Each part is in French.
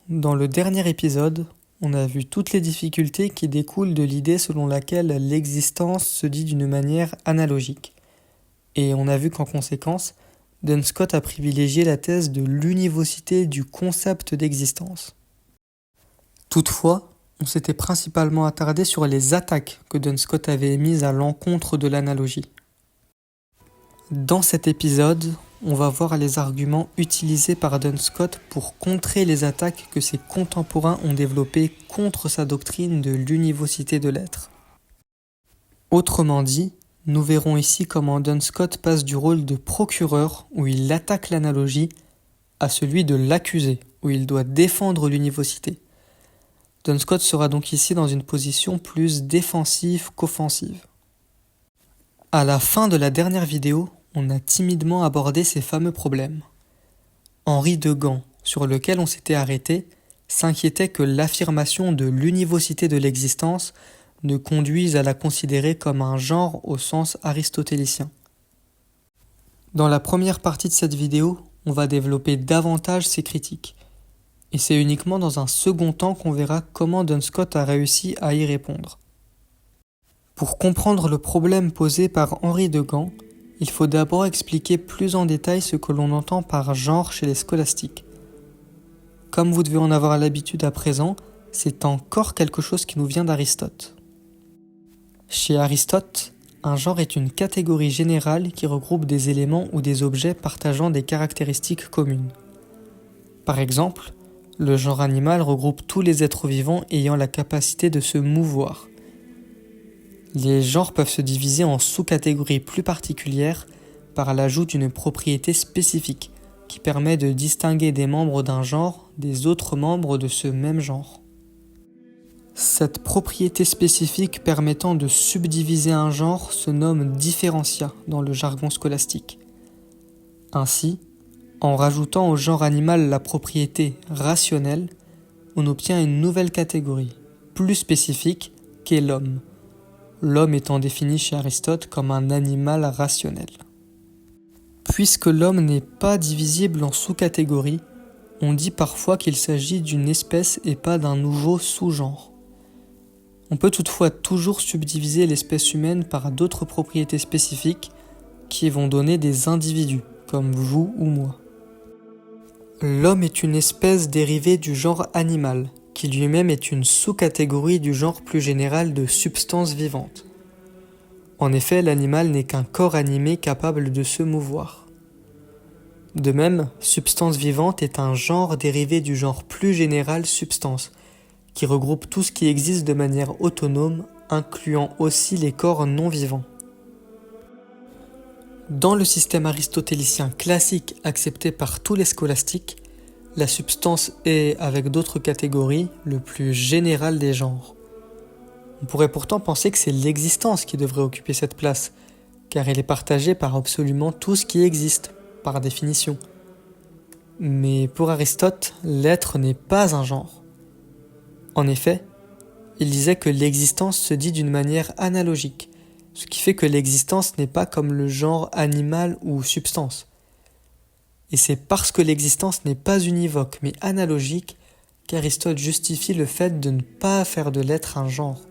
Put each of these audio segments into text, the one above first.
Dans le dernier épisode, on a vu toutes les difficultés qui découlent de l'idée selon laquelle l'existence se dit d'une manière analogique. Et on a vu qu'en conséquence, Duns Scott a privilégié la thèse de l'univocité du concept d'existence. Toutefois, on s'était principalement attardé sur les attaques que Duns Scott avait émises à l'encontre de l'analogie. Dans cet épisode, on va voir les arguments utilisés par Duns Scott pour contrer les attaques que ses contemporains ont développées contre sa doctrine de l'univocité de l'être. Autrement dit, nous verrons ici comment Duns Scott passe du rôle de procureur, où il attaque l'analogie, à celui de l'accusé, où il doit défendre l'univocité. Duns Scott sera donc ici dans une position plus défensive qu'offensive. À la fin de la dernière vidéo, on a timidement abordé ces fameux problèmes. Henri de Gand, sur lequel on s'était arrêté, s'inquiétait que l'affirmation de l'univocité de l'existence ne conduise à la considérer comme un genre au sens aristotélicien. Dans la première partie de cette vidéo, on va développer davantage ces critiques. Et c'est uniquement dans un second temps qu'on verra comment Duns Scott a réussi à y répondre. Pour comprendre le problème posé par Henri de Gand, il faut d'abord expliquer plus en détail ce que l'on entend par genre chez les scolastiques. Comme vous devez en avoir l'habitude à présent, c'est encore quelque chose qui nous vient d'Aristote. Chez Aristote, un genre est une catégorie générale qui regroupe des éléments ou des objets partageant des caractéristiques communes. Par exemple, le genre animal regroupe tous les êtres vivants ayant la capacité de se mouvoir. Les genres peuvent se diviser en sous-catégories plus particulières par l'ajout d'une propriété spécifique qui permet de distinguer des membres d'un genre des autres membres de ce même genre. Cette propriété spécifique permettant de subdiviser un genre se nomme différencia dans le jargon scolastique. Ainsi, en rajoutant au genre animal la propriété rationnelle, on obtient une nouvelle catégorie, plus spécifique, qu'est l'homme. L'homme étant défini chez Aristote comme un animal rationnel. Puisque l'homme n'est pas divisible en sous-catégories, on dit parfois qu'il s'agit d'une espèce et pas d'un nouveau sous-genre. On peut toutefois toujours subdiviser l'espèce humaine par d'autres propriétés spécifiques qui vont donner des individus, comme vous ou moi. L'homme est une espèce dérivée du genre animal, qui lui-même est une sous-catégorie du genre plus général de substances vivantes. En effet, l'animal n'est qu'un corps animé capable de se mouvoir. De même, substance vivante est un genre dérivé du genre plus général substance, qui regroupe tout ce qui existe de manière autonome, incluant aussi les corps non vivants. Dans le système aristotélicien classique accepté par tous les scolastiques, la substance est, avec d'autres catégories, le plus général des genres. On pourrait pourtant penser que c'est l'existence qui devrait occuper cette place, car elle est partagée par absolument tout ce qui existe, par définition. Mais pour Aristote, l'être n'est pas un genre. En effet, il disait que l'existence se dit d'une manière analogique, ce qui fait que l'existence n'est pas comme le genre animal ou substance. Et c'est parce que l'existence n'est pas univoque mais analogique qu'Aristote justifie le fait de ne pas faire de l'être un genre.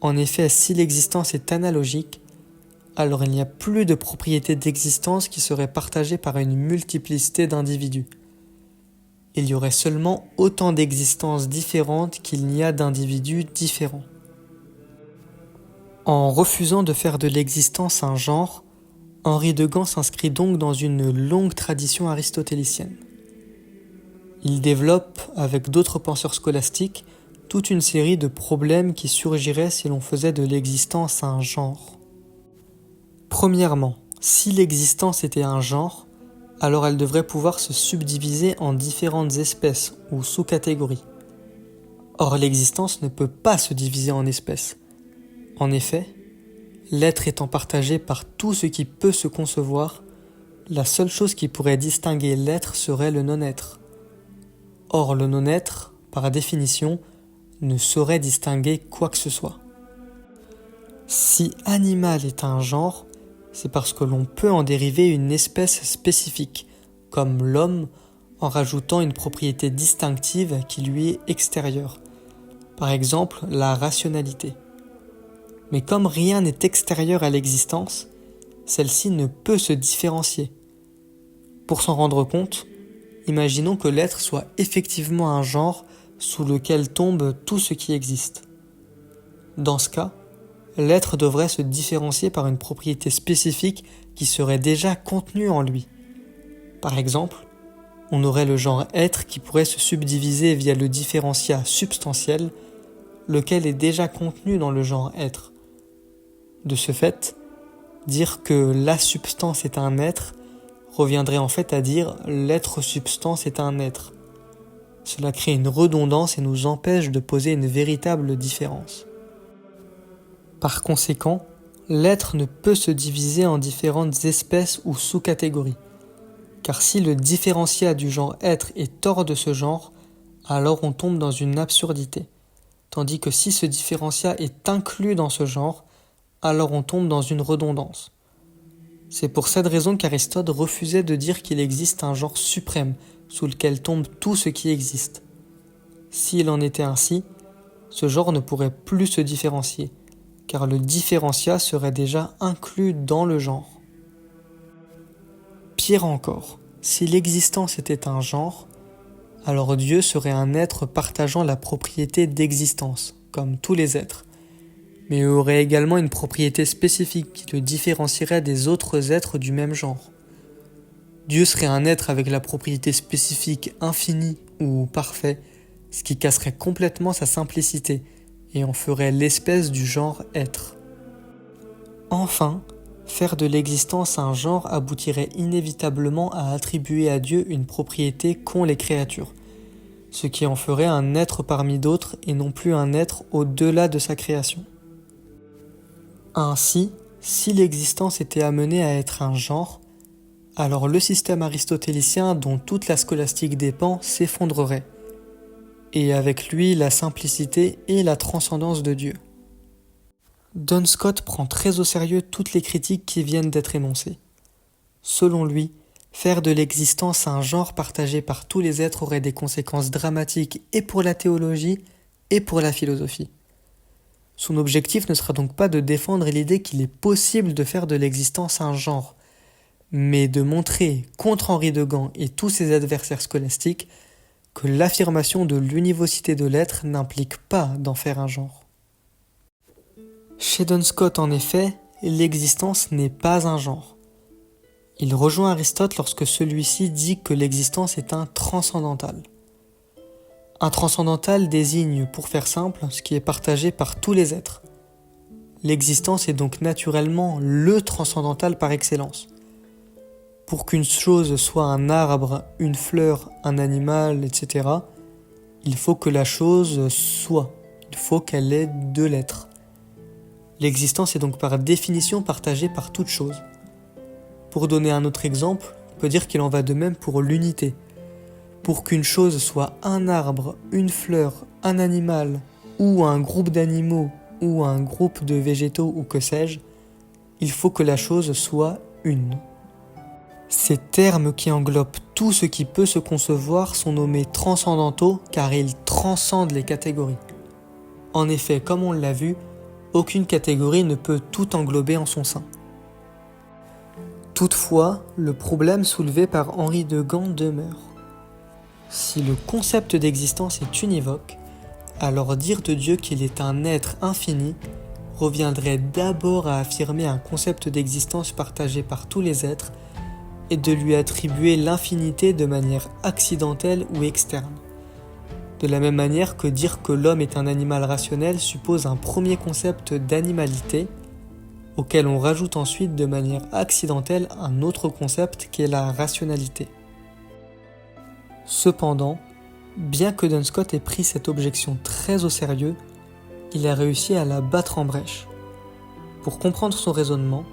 En effet, si l'existence est analogique, alors il n'y a plus de propriétés d'existence qui seraient partagées par une multiplicité d'individus. Il y aurait seulement autant d'existences différentes qu'il n'y a d'individus différents. En refusant de faire de l'existence un genre, Henri de Gand s'inscrit donc dans une longue tradition aristotélicienne. Il développe, avec d'autres penseurs scolastiques, toute une série de problèmes qui surgiraient si l'on faisait de l'existence un genre. Premièrement, si l'existence était un genre, alors elle devrait pouvoir se subdiviser en différentes espèces ou sous-catégories. Or, l'existence ne peut pas se diviser en espèces. En effet, l'être étant partagé par tout ce qui peut se concevoir, la seule chose qui pourrait distinguer l'être serait le non-être. Or, le non-être, par définition, ne saurait distinguer quoi que ce soit. Si animal est un genre, c'est parce que l'on peut en dériver une espèce spécifique, comme l'homme, en rajoutant une propriété distinctive qui lui est extérieure, par exemple la rationalité. Mais comme rien n'est extérieur à l'existence, celle-ci ne peut se différencier. Pour s'en rendre compte, imaginons que l'être soit effectivement un genre sous lequel tombe tout ce qui existe. Dans ce cas, l'être devrait se différencier par une propriété spécifique qui serait déjà contenue en lui. Par exemple, on aurait le genre être qui pourrait se subdiviser via le différentiat substantiel, lequel est déjà contenu dans le genre être. De ce fait, dire que la substance est un être reviendrait en fait à dire l'être substance est un être. Cela crée une redondance et nous empêche de poser une véritable différence. Par conséquent, l'être ne peut se diviser en différentes espèces ou sous-catégories. Car si le différentiat du genre être est hors de ce genre, alors on tombe dans une absurdité. Tandis que si ce différentiat est inclus dans ce genre, alors on tombe dans une redondance. C'est pour cette raison qu'Aristote refusait de dire qu'il existe un genre suprême sous lequel tombe tout ce qui existe. S'il en était ainsi, ce genre ne pourrait plus se différencier, car le différentiat serait déjà inclus dans le genre. Pire encore, si l'existence était un genre, alors Dieu serait un être partageant la propriété d'existence, comme tous les êtres, mais aurait également une propriété spécifique qui le différencierait des autres êtres du même genre. Dieu serait un être avec la propriété spécifique infinie ou parfait, ce qui casserait complètement sa simplicité et en ferait l'espèce du genre être. Enfin, faire de l'existence un genre aboutirait inévitablement à attribuer à Dieu une propriété qu'ont les créatures, ce qui en ferait un être parmi d'autres et non plus un être au-delà de sa création. Ainsi, si l'existence était amenée à être un genre, alors le système aristotélicien dont toute la scolastique dépend s'effondrerait, et avec lui la simplicité et la transcendance de Dieu. Duns Scott prend très au sérieux toutes les critiques qui viennent d'être énoncées. Selon lui, faire de l'existence un genre partagé par tous les êtres aurait des conséquences dramatiques et pour la théologie et pour la philosophie. Son objectif ne sera donc pas de défendre l'idée qu'il est possible de faire de l'existence un genre, mais de montrer, contre Henri de Gand et tous ses adversaires scolastiques, que l'affirmation de l'univocité de l'être n'implique pas d'en faire un genre. Chez Duns Scott, en effet, l'existence n'est pas un genre. Il rejoint Aristote lorsque celui-ci dit que l'existence est un transcendantal. Un transcendantal désigne, pour faire simple, ce qui est partagé par tous les êtres. L'existence est donc naturellement le transcendantal par excellence. Pour qu'une chose soit un arbre, une fleur, un animal, etc., il faut que la chose soit, il faut qu'elle ait de l'être. L'existence est donc par définition partagée par toute chose. Pour donner un autre exemple, on peut dire qu'il en va de même pour l'unité. Pour qu'une chose soit un arbre, une fleur, un animal, ou un groupe d'animaux, ou un groupe de végétaux, ou que sais-je, il faut que la chose soit une. Ces termes qui englobent tout ce qui peut se concevoir sont nommés transcendantaux car ils transcendent les catégories. En effet, comme on l'a vu, aucune catégorie ne peut tout englober en son sein. Toutefois, le problème soulevé par Henri de Gand demeure. Si le concept d'existence est univoque, alors dire de Dieu qu'il est un être infini reviendrait d'abord à affirmer un concept d'existence partagé par tous les êtres et de lui attribuer l'infinité de manière accidentelle ou externe. De la même manière que dire que l'homme est un animal rationnel suppose un premier concept d'animalité, auquel on rajoute ensuite de manière accidentelle un autre concept qui est la rationalité. Cependant, bien que Duns Scott ait pris cette objection très au sérieux, il a réussi à la battre en brèche. Pour comprendre son raisonnement,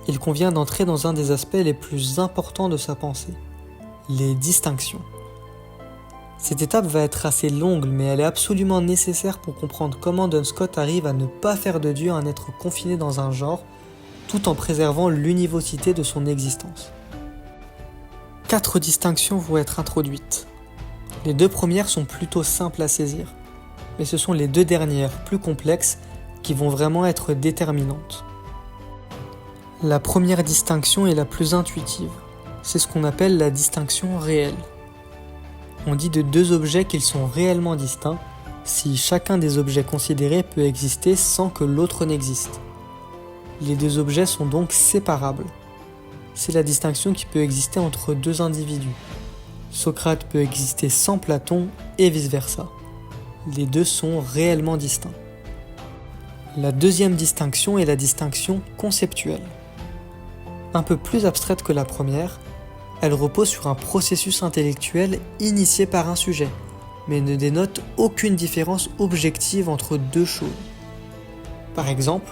il convient d'entrer dans un des aspects les plus importants de sa pensée, les distinctions. Cette étape va être assez longue, mais elle est absolument nécessaire pour comprendre comment Duns Scott arrive à ne pas faire de Dieu un être confiné dans un genre, tout en préservant l'univocité de son existence. 4 distinctions vont être introduites. Les 2 premières sont plutôt simples à saisir, mais ce sont les 2 dernières, plus complexes, qui vont vraiment être déterminantes. La première distinction est la plus intuitive. C'est ce qu'on appelle la distinction réelle. On dit de 2 objets qu'ils sont réellement distincts si chacun des objets considérés peut exister sans que l'autre n'existe. Les 2 objets sont donc séparables. C'est la distinction qui peut exister entre 2 individus. Socrate peut exister sans Platon et vice-versa. Les 2 sont réellement distincts. La deuxième distinction est la distinction conceptuelle. Un peu plus abstraite que la première, elle repose sur un processus intellectuel initié par un sujet, mais ne dénote aucune différence objective entre 2 choses. Par exemple,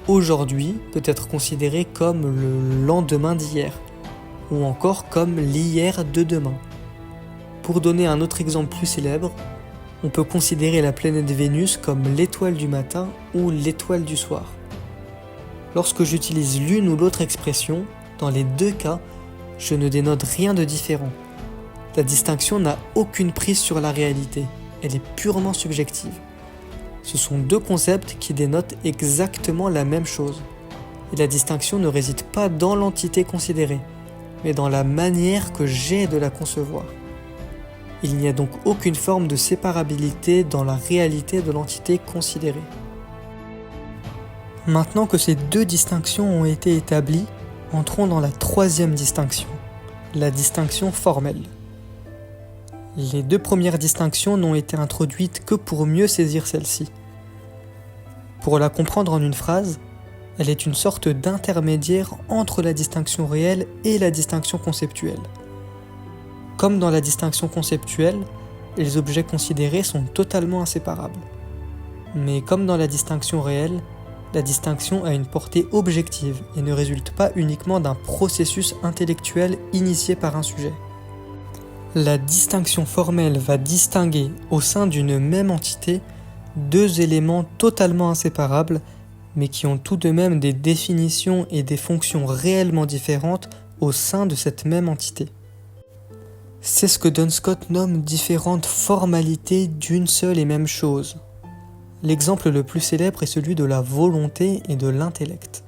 aujourd'hui peut être considéré comme le lendemain d'hier, ou encore comme l'hier de demain. Pour donner un autre exemple plus célèbre, on peut considérer la planète Vénus comme l'étoile du matin ou l'étoile du soir. Lorsque j'utilise l'une ou l'autre expression, dans les 2 cas, je ne dénote rien de différent. La distinction n'a aucune prise sur la réalité, elle est purement subjective. Ce sont 2 concepts qui dénotent exactement la même chose. Et la distinction ne réside pas dans l'entité considérée, mais dans la manière que j'ai de la concevoir. Il n'y a donc aucune forme de séparabilité dans la réalité de l'entité considérée. Maintenant que ces 2 distinctions ont été établies, entrons dans la 3e distinction, la distinction formelle. Les 2 premières distinctions n'ont été introduites que pour mieux saisir celle-ci. Pour la comprendre en une phrase, elle est une sorte d'intermédiaire entre la distinction réelle et la distinction conceptuelle. Comme dans la distinction conceptuelle, les objets considérés sont totalement inséparables. Mais comme dans la distinction réelle, la distinction a une portée objective et ne résulte pas uniquement d'un processus intellectuel initié par un sujet. La distinction formelle va distinguer au sein d'une même entité 2 éléments totalement inséparables, mais qui ont tout de même des définitions et des fonctions réellement différentes au sein de cette même entité. C'est ce que Duns Scott nomme différentes formalités d'une seule et même chose. L'exemple le plus célèbre est celui de la volonté et de l'intellect.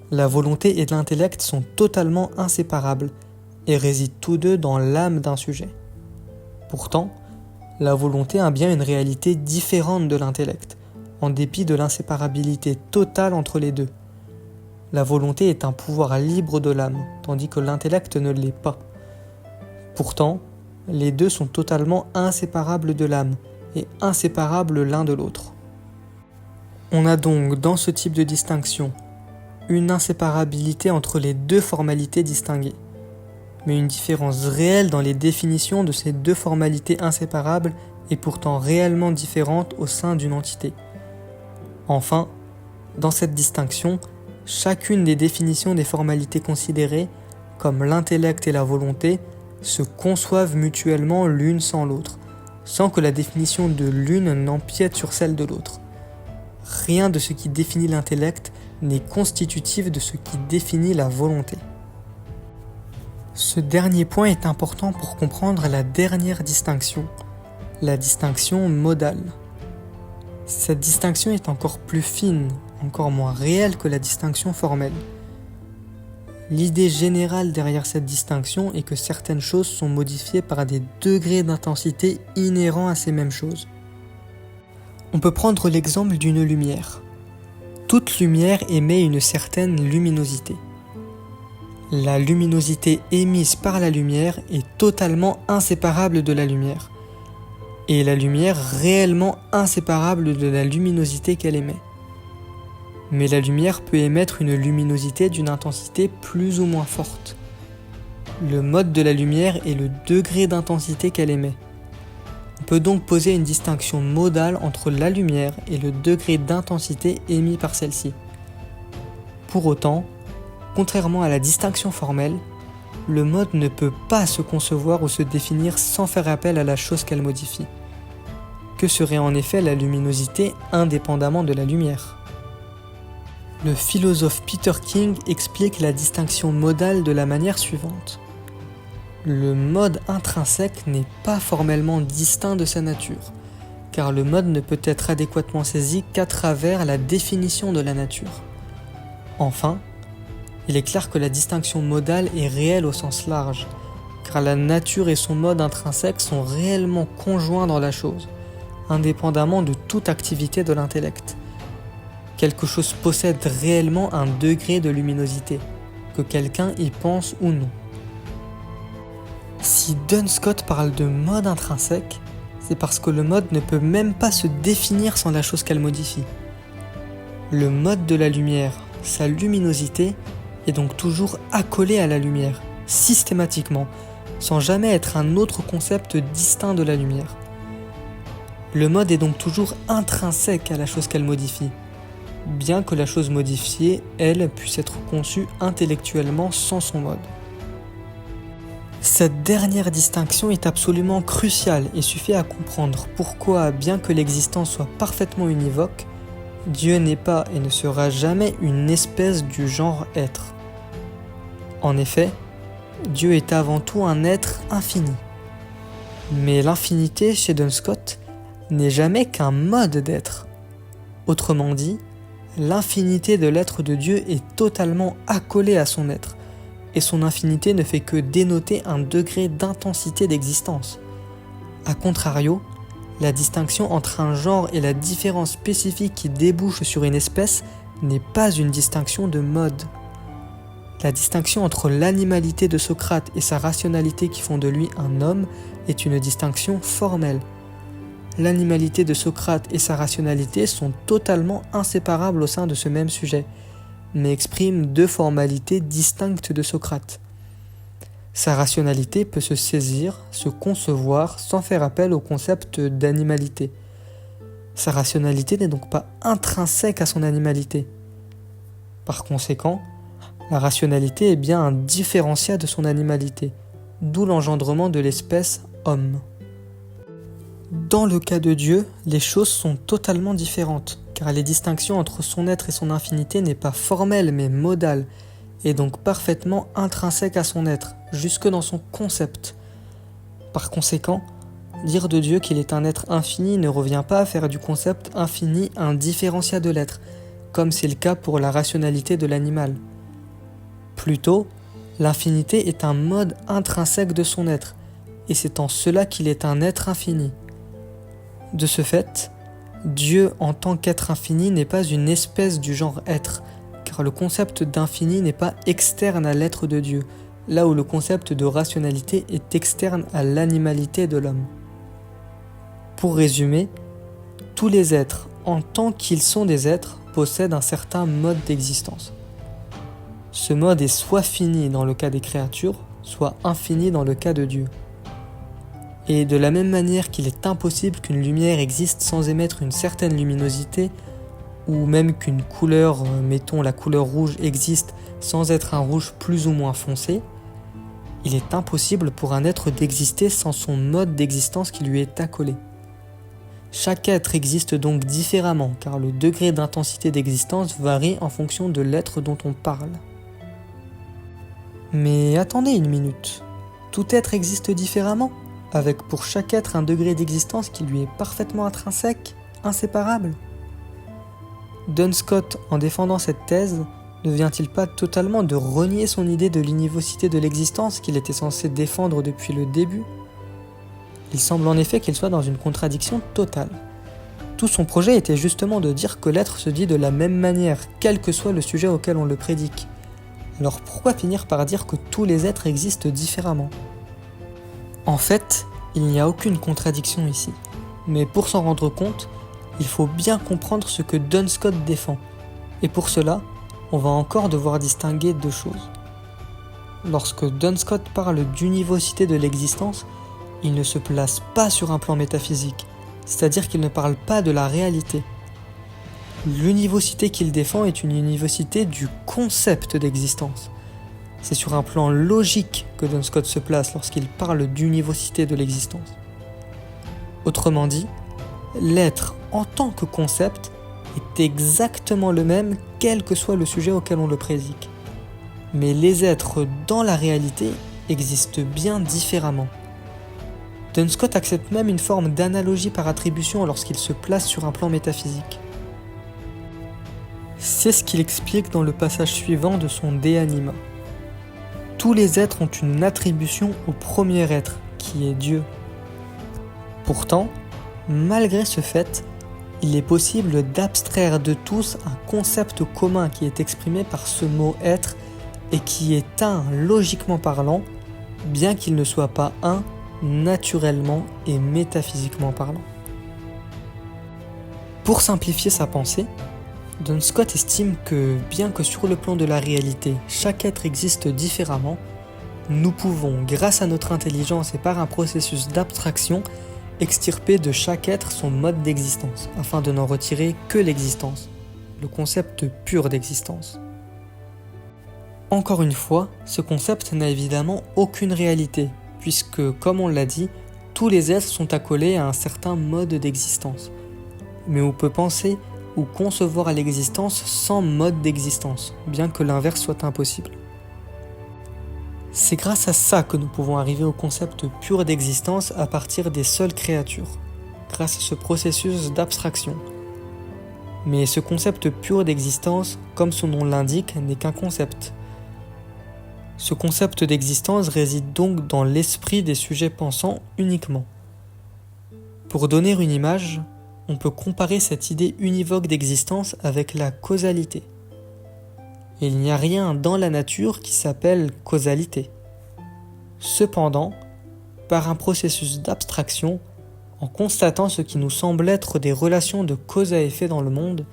La volonté et l'intellect sont totalement inséparables et résident tous 2 dans l'âme d'un sujet. Pourtant, la volonté a bien une réalité différente de l'intellect, en dépit de l'inséparabilité totale entre les 2. La volonté est un pouvoir libre de l'âme, tandis que l'intellect ne l'est pas. Pourtant, les 2 sont totalement inséparables de l'âme et inséparables l'un de l'autre. On a donc dans ce type de distinction une inséparabilité entre les 2 formalités distinguées, mais une différence réelle dans les définitions de ces 2 formalités inséparables et pourtant réellement différentes au sein d'une entité. Enfin, dans cette distinction, chacune des définitions des formalités considérées, comme l'intellect et la volonté, se conçoivent mutuellement l'une sans l'autre, sans que la définition de l'une n'empiète sur celle de l'autre. Rien de ce qui définit l'intellect n'est constitutif de ce qui définit la volonté. Ce dernier point est important pour comprendre la dernière distinction, la distinction modale. Cette distinction est encore plus fine, encore moins réelle que la distinction formelle. L'idée générale derrière cette distinction est que certaines choses sont modifiées par des degrés d'intensité inhérents à ces mêmes choses. On peut prendre l'exemple d'une lumière. Toute lumière émet une certaine luminosité. La luminosité émise par la lumière est totalement inséparable de la lumière, et la lumière réellement inséparable de la luminosité qu'elle émet. Mais la lumière peut émettre une luminosité d'une intensité plus ou moins forte. Le mode de la lumière est le degré d'intensité qu'elle émet. On peut donc poser une distinction modale entre la lumière et le degré d'intensité émis par celle-ci. Pour autant, contrairement à la distinction formelle, le mode ne peut pas se concevoir ou se définir sans faire appel à la chose qu'elle modifie. Que serait en effet la luminosité indépendamment de la lumière ? Le philosophe Peter King explique la distinction modale de la manière suivante. le mode intrinsèque n'est pas formellement distinct de sa nature, car le mode ne peut être adéquatement saisi qu'à travers la définition de la nature. Enfin, il est clair que la distinction modale est réelle au sens large, car la nature et son mode intrinsèque sont réellement conjoints dans la chose, indépendamment de toute activité de l'intellect. Quelque chose possède réellement un degré de luminosité, que quelqu'un y pense ou non. Si Duns Scott parle de mode intrinsèque, c'est parce que le mode ne peut même pas se définir sans la chose qu'elle modifie. Le mode de la lumière, sa luminosité, est donc toujours accolé à la lumière, systématiquement, sans jamais être un autre concept distinct de la lumière. Le mode est donc toujours intrinsèque à la chose qu'elle modifie, bien que la chose modifiée, elle, puisse être conçue intellectuellement sans son mode. Cette dernière distinction est absolument cruciale et suffit à comprendre pourquoi, bien que l'existence soit parfaitement univoque, Dieu n'est pas et ne sera jamais une espèce du genre être. En effet, Dieu est avant tout un être infini. Mais l'infinité chez Duns Scott n'est jamais qu'un mode d'être. Autrement dit, l'infinité de l'être de Dieu est totalement accolée à son être, et son infinité ne fait que dénoter un degré d'intensité d'existence. A contrario, la distinction entre un genre et la différence spécifique qui débouche sur une espèce n'est pas une distinction de mode. La distinction entre l'animalité de Socrate et sa rationalité qui font de lui un homme est une distinction formelle. L'animalité de Socrate et sa rationalité sont totalement inséparables au sein de ce même sujet, mais expriment deux formalités distinctes de Socrate. Sa rationalité peut se saisir, se concevoir sans faire appel au concept d'animalité. Sa rationalité n'est donc pas intrinsèque à son animalité. Par conséquent, la rationalité est bien un différenciat de son animalité, d'où l'engendrement de l'espèce homme. Dans le cas de Dieu, les choses sont totalement différentes, car les distinctions entre son être et son infinité n'est pas formelle mais modale, et donc parfaitement intrinsèque à son être, jusque dans son concept. Par conséquent, dire de Dieu qu'il est un être infini ne revient pas à faire du concept infini un différenciat de l'être, comme c'est le cas pour la rationalité de l'animal. Plutôt, l'infinité est un mode intrinsèque de son être, et c'est en cela qu'il est un être infini. De ce fait, Dieu en tant qu'être infini n'est pas une espèce du genre être, car le concept d'infini n'est pas externe à l'être de Dieu, là où le concept de rationalité est externe à l'animalité de l'homme. Pour résumer, tous les êtres, en tant qu'ils sont des êtres, possèdent un certain mode d'existence. Ce mode est soit fini dans le cas des créatures, soit infini dans le cas de Dieu. Et de la même manière qu'il est impossible qu'une lumière existe sans émettre une certaine luminosité, ou même qu'une couleur, mettons la couleur rouge, existe sans être un rouge plus ou moins foncé, il est impossible pour un être d'exister sans son mode d'existence qui lui est accolé. Chaque être existe donc différemment, car le degré d'intensité d'existence varie en fonction de l'être dont on parle. Mais attendez une minute, tout être existe différemment, avec pour chaque être un degré d'existence qui lui est parfaitement intrinsèque, inséparable. Duns Scott, en défendant cette thèse, ne vient-il pas totalement de renier son idée de l'univocité de l'existence qu'il était censé défendre depuis le début ? Il semble en effet qu'il soit dans une contradiction totale. Tout son projet était justement de dire que l'être se dit de la même manière, quel que soit le sujet auquel on le prédique. Alors pourquoi finir par dire que tous les êtres existent différemment ? En fait, il n'y a aucune contradiction ici. Mais pour s'en rendre compte, il faut bien comprendre ce que Duns Scott défend. Et pour cela, on va encore devoir distinguer deux choses. Lorsque Duns Scott parle d'univocité de l'existence, il ne se place pas sur un plan métaphysique, c'est-à-dire qu'il ne parle pas de la réalité. L'univocité qu'il défend est une univocité du concept d'existence. C'est sur un plan logique que Duns Scott se place lorsqu'il parle d'univocité de l'existence. Autrement dit, l'être en tant que concept est exactement le même quel que soit le sujet auquel on le prédique. Mais les êtres dans la réalité existent bien différemment. Duns Scott accepte même une forme d'analogie par attribution lorsqu'il se place sur un plan métaphysique. C'est ce qu'il explique dans le passage suivant de son De Anima. Tous les êtres ont une attribution au premier être, qui est Dieu. Pourtant, malgré ce fait, il est possible d'abstraire de tous un concept commun qui est exprimé par ce mot être et qui est un logiquement parlant, bien qu'il ne soit pas un naturellement et métaphysiquement parlant. Pour simplifier sa pensée, Duns Scott estime que, bien que sur le plan de la réalité, chaque être existe différemment, nous pouvons, grâce à notre intelligence et par un processus d'abstraction, extirper de chaque être son mode d'existence, afin de n'en retirer que l'existence, le concept pur d'existence. Encore une fois, ce concept n'a évidemment aucune réalité, puisque, comme on l'a dit, tous les êtres sont accolés à un certain mode d'existence. Mais on peut penser ou concevoir l'existence sans mode d'existence, bien que l'inverse soit impossible. C'est grâce à ça que nous pouvons arriver au concept pur d'existence à partir des seules créatures, grâce à ce processus d'abstraction. Mais ce concept pur d'existence, comme son nom l'indique, n'est qu'un concept. Ce concept d'existence réside donc dans l'esprit des sujets pensants uniquement. Pour donner une image, on peut comparer cette idée univoque d'existence avec la causalité. Il n'y a rien dans la nature qui s'appelle causalité. Cependant, par un processus d'abstraction, en constatant ce qui nous semble être des relations de cause à effet dans le monde,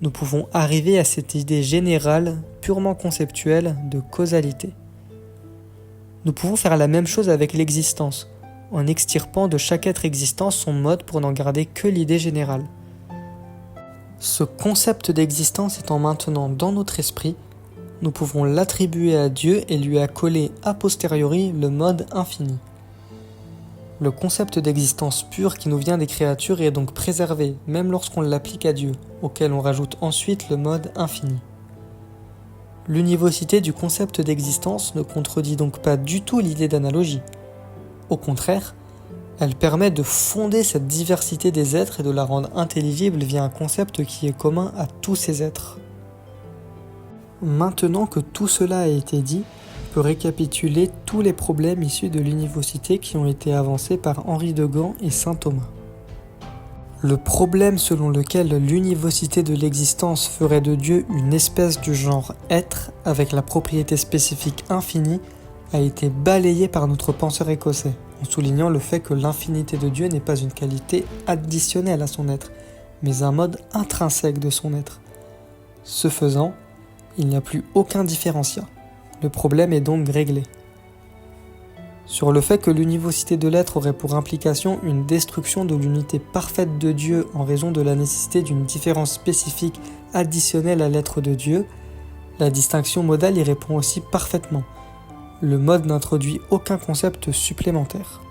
nous pouvons arriver à cette idée générale, purement conceptuelle, de causalité. Nous pouvons faire la même chose avec l'existence, en extirpant de chaque être existant son mode pour n'en garder que l'idée générale. Ce concept d'existence étant maintenant dans notre esprit, nous pouvons l'attribuer à Dieu et lui accoler a posteriori le mode infini. Le concept d'existence pure qui nous vient des créatures est donc préservé, même lorsqu'on l'applique à Dieu, auquel on rajoute ensuite le mode infini. L'univocité du concept d'existence ne contredit donc pas du tout l'idée d'analogie. Au contraire, elle permet de fonder cette diversité des êtres et de la rendre intelligible via un concept qui est commun à tous ces êtres. Maintenant que tout cela a été dit, on peut récapituler tous les problèmes issus de l'univocité qui ont été avancés par Henri de Gand et saint Thomas. Le problème selon lequel l'univocité de l'existence ferait de Dieu une espèce du genre être avec la propriété spécifique infinie a été balayé par notre penseur écossais, en soulignant le fait que l'infinité de Dieu n'est pas une qualité additionnelle à son être, mais un mode intrinsèque de son être. Ce faisant, il n'y a plus aucun différenciat. Le problème est donc réglé. Sur le fait que l'univocité de l'être aurait pour implication une destruction de l'unité parfaite de Dieu en raison de la nécessité d'une différence spécifique additionnelle à l'être de Dieu, la distinction modale y répond aussi parfaitement. Le mode n'introduit aucun concept supplémentaire.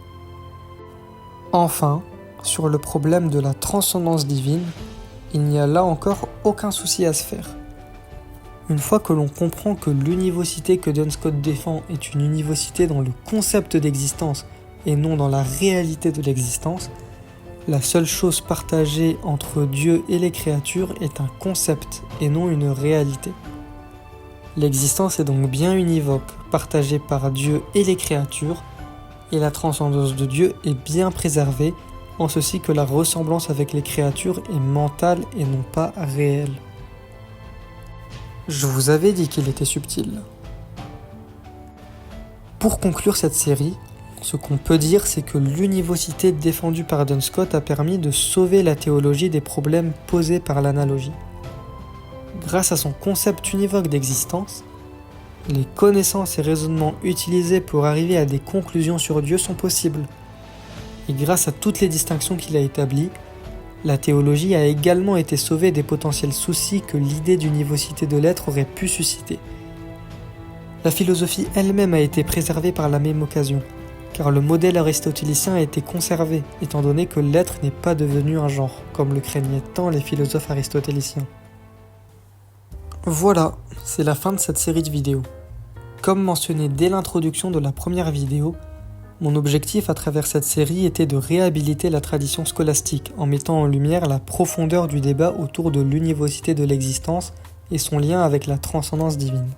Enfin, sur le problème de la transcendance divine, il n'y a là encore aucun souci à se faire. Une fois que l'on comprend que l'univocité que Duns Scott défend est une univocité dans le concept d'existence et non dans la réalité de l'existence, la seule chose partagée entre Dieu et les créatures est un concept et non une réalité. L'existence est donc bien univoque, partagée par Dieu et les créatures, et la transcendance de Dieu est bien préservée, en ceci que la ressemblance avec les créatures est mentale et non pas réelle. Je vous avais dit qu'il était subtil. Pour conclure cette série, ce qu'on peut dire, c'est que l'univocité défendue par Duns Scott a permis de sauver la théologie des problèmes posés par l'analogie. Grâce à son concept univoque d'existence, les connaissances et raisonnements utilisés pour arriver à des conclusions sur Dieu sont possibles. Et grâce à toutes les distinctions qu'il a établies, la théologie a également été sauvée des potentiels soucis que l'idée d'univocité de l'être aurait pu susciter. La philosophie elle-même a été préservée par la même occasion, car le modèle aristotélicien a été conservé, étant donné que l'être n'est pas devenu un genre, comme le craignaient tant les philosophes aristotéliciens. Voilà, c'est la fin de cette série de vidéos. Comme mentionné dès l'introduction de la première vidéo, mon objectif à travers cette série était de réhabiliter la tradition scolastique en mettant en lumière la profondeur du débat autour de l'univocité de l'existence et son lien avec la transcendance divine.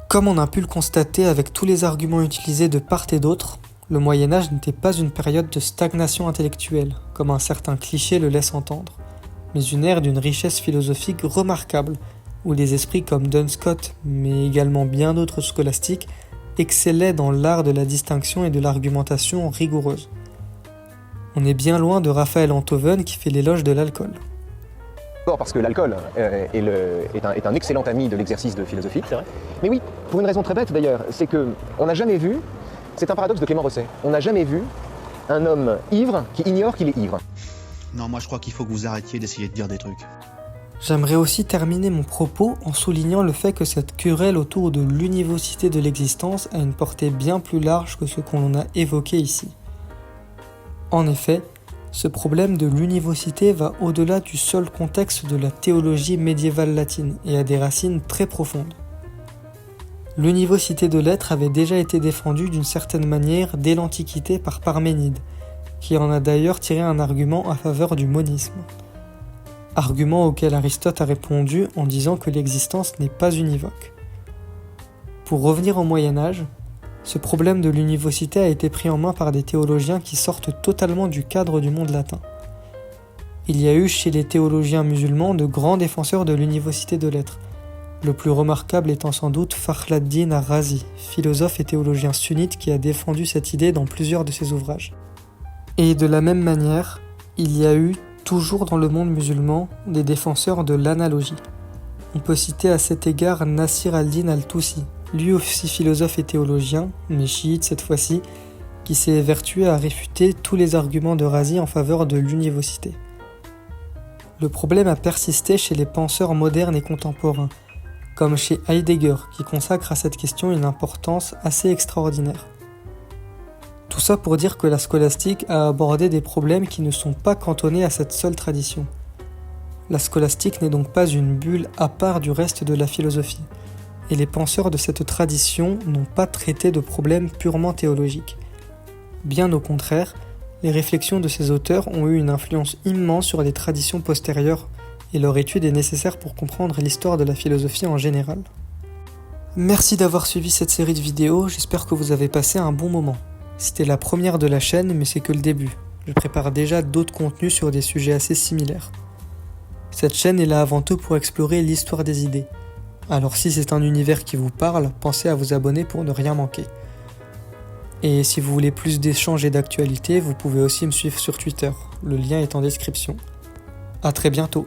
Comme on a pu le constater avec tous les arguments utilisés de part et d'autre, le Moyen-Âge n'était pas une période de stagnation intellectuelle, comme un certain cliché le laisse entendre, mais une ère d'une richesse philosophique remarquable, où les esprits comme Duns Scotus, mais également bien d'autres scolastiques, excellaient dans l'art de la distinction et de l'argumentation rigoureuse. On est bien loin de Raphaël Enthoven qui fait l'éloge de l'alcool. Parce que l'alcool est un excellent ami de l'exercice de philosophie. C'est vrai. Mais oui, pour une raison très bête d'ailleurs, c'est qu'on n'a jamais vu, c'est un paradoxe de Clément Rosset, on n'a jamais vu un homme ivre qui ignore qu'il est ivre. Non, moi je crois qu'il faut que vous arrêtiez d'essayer de dire des trucs. J'aimerais aussi terminer mon propos en soulignant le fait que cette querelle autour de l'univocité de l'existence a une portée bien plus large que ce qu'on a évoqué ici. En effet, ce problème de l'univocité va au-delà du seul contexte de la théologie médiévale latine et a des racines très profondes. L'univocité de l'être avait déjà été défendue d'une certaine manière dès l'Antiquité par Parménide, qui en a d'ailleurs tiré un argument à faveur du monisme. Argument auquel Aristote a répondu en disant que l'existence n'est pas univoque. Pour revenir au Moyen-Âge, ce problème de l'univocité a été pris en main par des théologiens qui sortent totalement du cadre du monde latin. Il y a eu chez les théologiens musulmans de grands défenseurs de l'univocité de l'être, le plus remarquable étant sans doute Fakhraddin ar-Razi, philosophe et théologien sunnite qui a défendu cette idée dans plusieurs de ses ouvrages. Et de la même manière, il y a eu, toujours dans le monde musulman, des défenseur de l'analogie. On peut citer à cet égard Nasir al-Din al-Tusi, lui aussi philosophe et théologien, mais chiite cette fois-ci, qui s'est évertué à réfuter tous les arguments de Razi en faveur de l'univocité. Le problème a persisté chez les penseurs modernes et contemporains, comme chez Heidegger, qui consacre à cette question une importance assez extraordinaire. Tout ça pour dire que la scolastique a abordé des problèmes qui ne sont pas cantonnés à cette seule tradition. La scolastique n'est donc pas une bulle à part du reste de la philosophie, et les penseurs de cette tradition n'ont pas traité de problèmes purement théologiques. Bien au contraire, les réflexions de ces auteurs ont eu une influence immense sur les traditions postérieures, et leur étude est nécessaire pour comprendre l'histoire de la philosophie en général. Merci d'avoir suivi cette série de vidéos, j'espère que vous avez passé un bon moment. C'était la première de la chaîne, mais c'est que le début. Je prépare déjà d'autres contenus sur des sujets assez similaires. Cette chaîne est là avant tout pour explorer l'histoire des idées. Alors si c'est un univers qui vous parle, pensez à vous abonner pour ne rien manquer. Et si vous voulez plus d'échanges et d'actualités, vous pouvez aussi me suivre sur Twitter. Le lien est en description. À très bientôt.